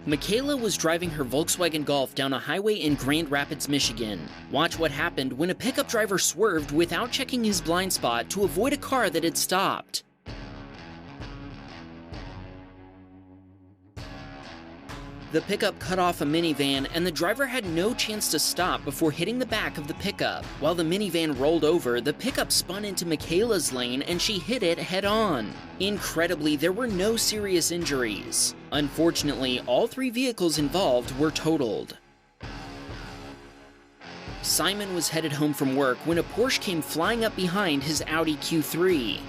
Michaela was driving her Volkswagen Golf down a highway in Grand Rapids, Michigan. Watch what happened when a pickup driver swerved without checking his blind spot to avoid a car that had stopped. The pickup cut off a minivan, and the driver had no chance to stop before hitting the back of the pickup. While the minivan rolled over, the pickup spun into Michaela's lane and she hit it head-on. Incredibly, there were no serious injuries. Unfortunately, all 3 vehicles involved were totaled. Simon was headed home from work when a Porsche came flying up behind his Audi Q3.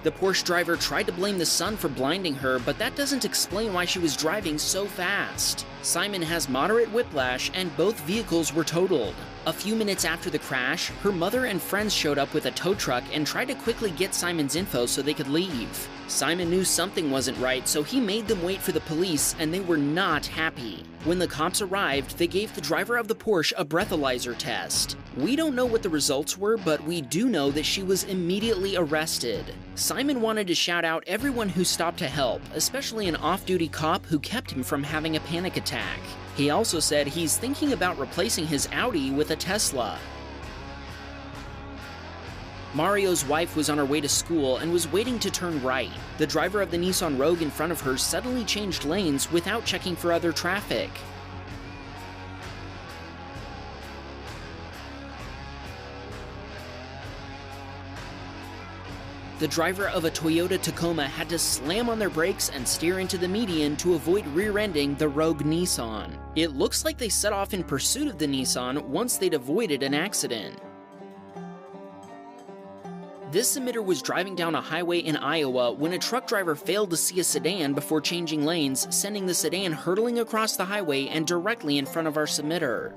The Porsche driver tried to blame the sun for blinding her, but that doesn't explain why she was driving so fast. Simon has moderate whiplash, and both vehicles were totaled. A few minutes after the crash, her mother and friends showed up with a tow truck and tried to quickly get Simon's info so they could leave. Simon knew something wasn't right, so he made them wait for the police, and they were not happy. When the cops arrived, they gave the driver of the Porsche a breathalyzer test. We don't know what the results were, but we do know that she was immediately arrested. Simon wanted to shout out everyone who stopped to help, especially an off-duty cop who kept him from having a panic attack. He also said he's thinking about replacing his Audi with a Tesla. Mario's wife was on her way to school and was waiting to turn right. The driver of the Nissan Rogue in front of her suddenly changed lanes without checking for other traffic. The driver of a Toyota Tacoma had to slam on their brakes and steer into the median to avoid rear-ending the Rogue Nissan. It looks like they set off in pursuit of the Nissan once they'd avoided an accident. This submitter was driving down a highway in Iowa when a truck driver failed to see a sedan before changing lanes, sending the sedan hurtling across the highway and directly in front of our submitter.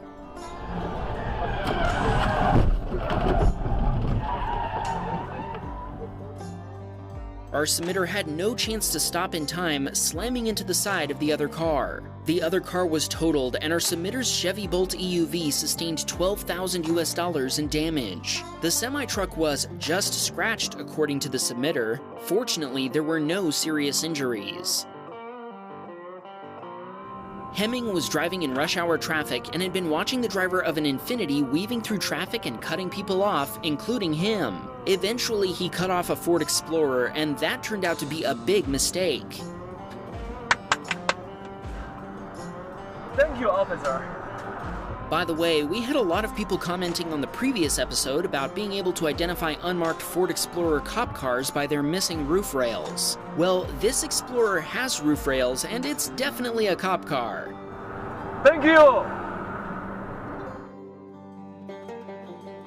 Our submitter had no chance to stop in time, slamming into the side of the other car. The other car was totaled, and our submitter's Chevy Bolt EUV sustained $12,000 in damage. The semi-truck was just scratched, according to the submitter. Fortunately, there were no serious injuries. Hemming was driving in rush hour traffic and had been watching the driver of an Infiniti weaving through traffic and cutting people off, including him. Eventually, he cut off a Ford Explorer, and that turned out to be a big mistake. Thank you, officer. By the way, we had a lot of people commenting on the previous episode about being able to identify unmarked Ford Explorer cop cars by their missing roof rails. Well, this Explorer has roof rails, and it's definitely a cop car. Thank you!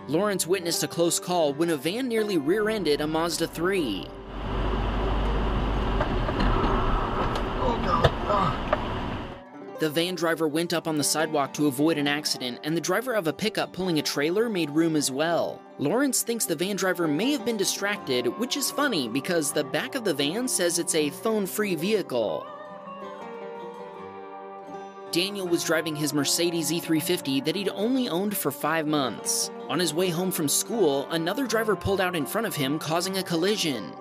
Lawrence witnessed a close call when a van nearly rear-ended a Mazda 3. Oh no. The van driver went up on the sidewalk to avoid an accident, and the driver of a pickup pulling a trailer made room as well. Lawrence thinks the van driver may have been distracted, which is funny because the back of the van says it's a phone-free vehicle. Daniel was driving his Mercedes E350 that he'd only owned for 5 months. On his way home from school, another driver pulled out in front of him, causing a collision.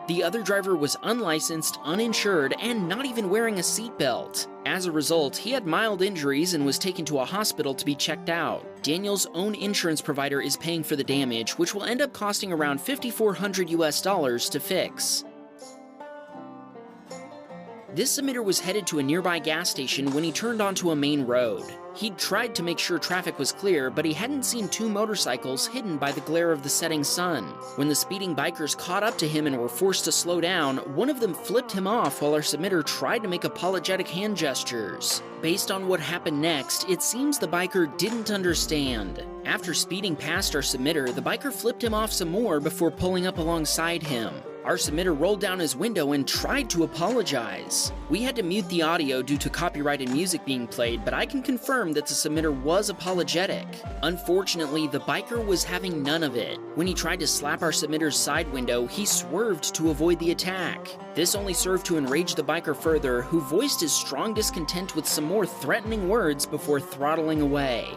The other driver was unlicensed, uninsured, and not even wearing a seatbelt. As a result, he had mild injuries and was taken to a hospital to be checked out. Daniel's own insurance provider is paying for the damage, which will end up costing around $5,400 to fix. This submitter was headed to a nearby gas station when he turned onto a main road. He'd tried to make sure traffic was clear, but he hadn't seen 2 motorcycles hidden by the glare of the setting sun. When the speeding bikers caught up to him and were forced to slow down, one of them flipped him off while our submitter tried to make apologetic hand gestures. Based on what happened next, it seems the biker didn't understand. After speeding past our submitter, the biker flipped him off some more before pulling up alongside him. Our submitter rolled down his window and tried to apologize. We had to mute the audio due to copyrighted music being played, but I can confirm that the submitter was apologetic. Unfortunately, the biker was having none of it. When he tried to slap our submitter's side window, he swerved to avoid the attack. This only served to enrage the biker further, who voiced his strong discontent with some more threatening words before throttling away.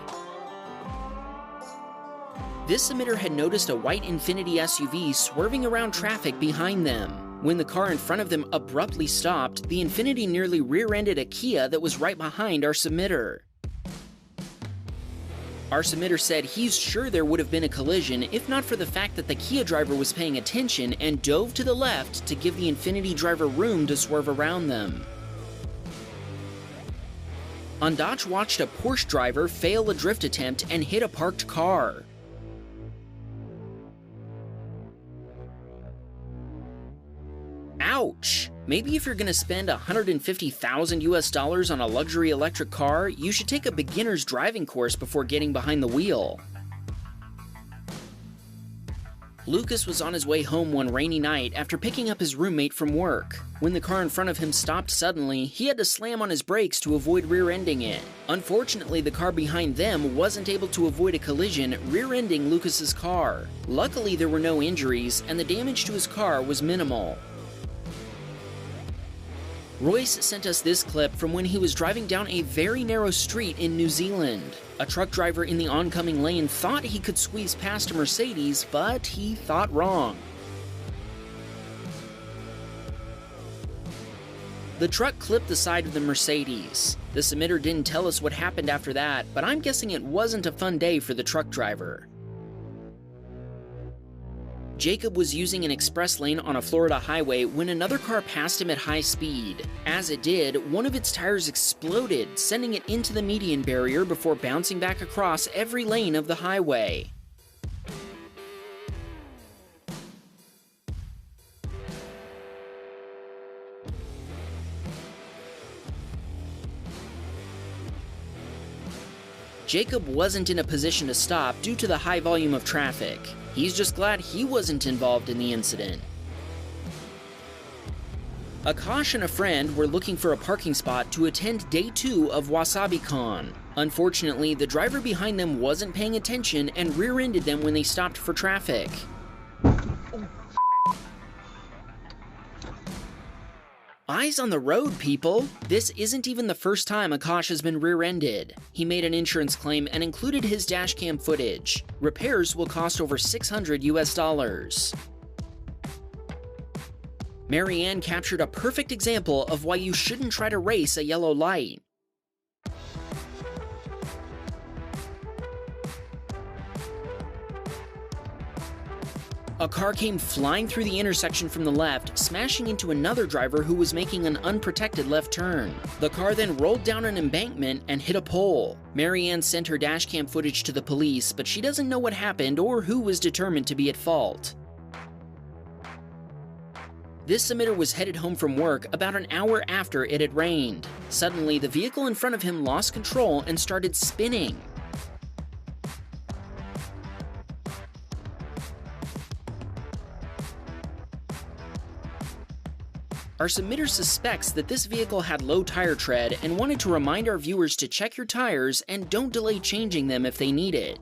This submitter had noticed a white Infiniti SUV swerving around traffic behind them. When the car in front of them abruptly stopped, the Infiniti nearly rear-ended a Kia that was right behind our submitter. Our submitter said he's sure there would have been a collision if not for the fact that the Kia driver was paying attention and dove to the left to give the Infiniti driver room to swerve around them. Ondach watched a Porsche driver fail a drift attempt and hit a parked car. Ouch! Maybe if you're gonna spend $150,000 on a luxury electric car, you should take a beginner's driving course before getting behind the wheel. Lucas was on his way home one rainy night after picking up his roommate from work. When the car in front of him stopped suddenly, he had to slam on his brakes to avoid rear-ending it. Unfortunately, the car behind them wasn't able to avoid a collision, rear-ending Lucas's car. Luckily, there were no injuries, and the damage to his car was minimal. Royce sent us this clip from when he was driving down a very narrow street in New Zealand. A truck driver in the oncoming lane thought he could squeeze past a Mercedes, but he thought wrong. The truck clipped the side of the Mercedes. The submitter didn't tell us what happened after that, but I'm guessing it wasn't a fun day for the truck driver. Jacob was using an express lane on a Florida highway when another car passed him at high speed. As it did, one of its tires exploded, sending it into the median barrier before bouncing back across every lane of the highway. Jacob wasn't in a position to stop due to the high volume of traffic. He's just glad he wasn't involved in the incident. Akash and a friend were looking for a parking spot to attend day 2 of WasabiCon. Unfortunately, the driver behind them wasn't paying attention and rear-ended them when they stopped for traffic. Eyes on the road, people! This isn't even the first time Akash has been rear-ended. He made an insurance claim and included his dashcam footage. Repairs will cost over $600 US. Marianne captured a perfect example of why you shouldn't try to race a yellow light. A car came flying through the intersection from the left, smashing into another driver who was making an unprotected left turn. The car then rolled down an embankment and hit a pole. Marianne sent her dashcam footage to the police, but she doesn't know what happened or who was determined to be at fault. This submitter was headed home from work about an hour after it had rained. Suddenly, the vehicle in front of him lost control and started spinning. Our submitter suspects that this vehicle had low tire tread and wanted to remind our viewers to check your tires and don't delay changing them if they need it.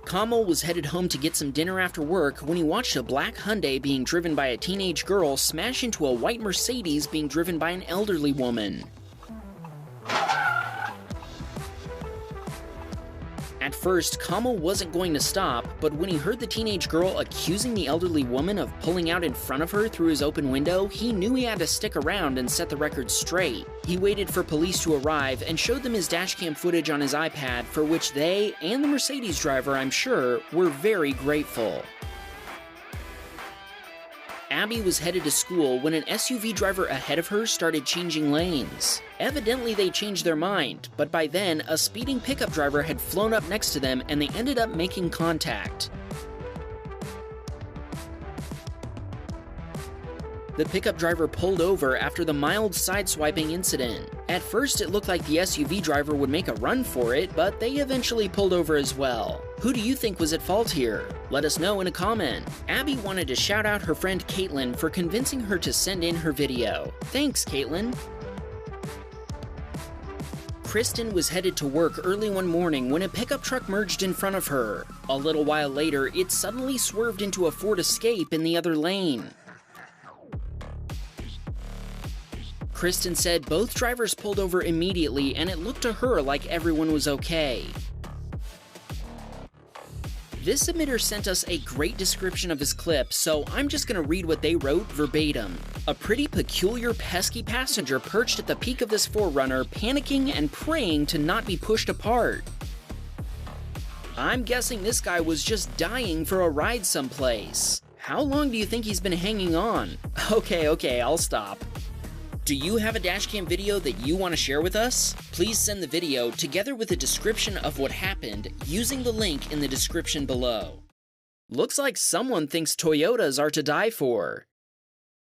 Kamal was headed home to get some dinner after work when he watched a black Hyundai being driven by a teenage girl smash into a white Mercedes being driven by an elderly woman. At first, Kamal wasn't going to stop, but when he heard the teenage girl accusing the elderly woman of pulling out in front of her through his open window, he knew he had to stick around and set the record straight. He waited for police to arrive and showed them his dashcam footage on his iPad, for which they, and the Mercedes driver, I'm sure, were very grateful. Abby was headed to school when an SUV driver ahead of her started changing lanes. Evidently they changed their mind, but by then, a speeding pickup driver had flown up next to them and they ended up making contact. The pickup driver pulled over after the mild sideswiping incident. At first, it looked like the SUV driver would make a run for it, but they eventually pulled over as well. Who do you think was at fault here? Let us know in a comment. Abby wanted to shout out her friend Caitlin for convincing her to send in her video. Thanks, Caitlin! Kristen was headed to work early one morning when a pickup truck merged in front of her. A little while later, it suddenly swerved into a Ford Escape in the other lane. Kristen said both drivers pulled over immediately and it looked to her like everyone was okay. This submitter sent us a great description of his clip, so I'm just gonna read what they wrote verbatim. A pretty peculiar pesky passenger perched at the peak of this 4Runner, panicking and praying to not be pushed apart. I'm guessing this guy was just dying for a ride someplace. How long do you think he's been hanging on? Okay, I'll stop. Do you have a dashcam video that you want to share with us? Please send the video together with a description of what happened using the link in the description below. Looks like someone thinks Toyotas are to die for.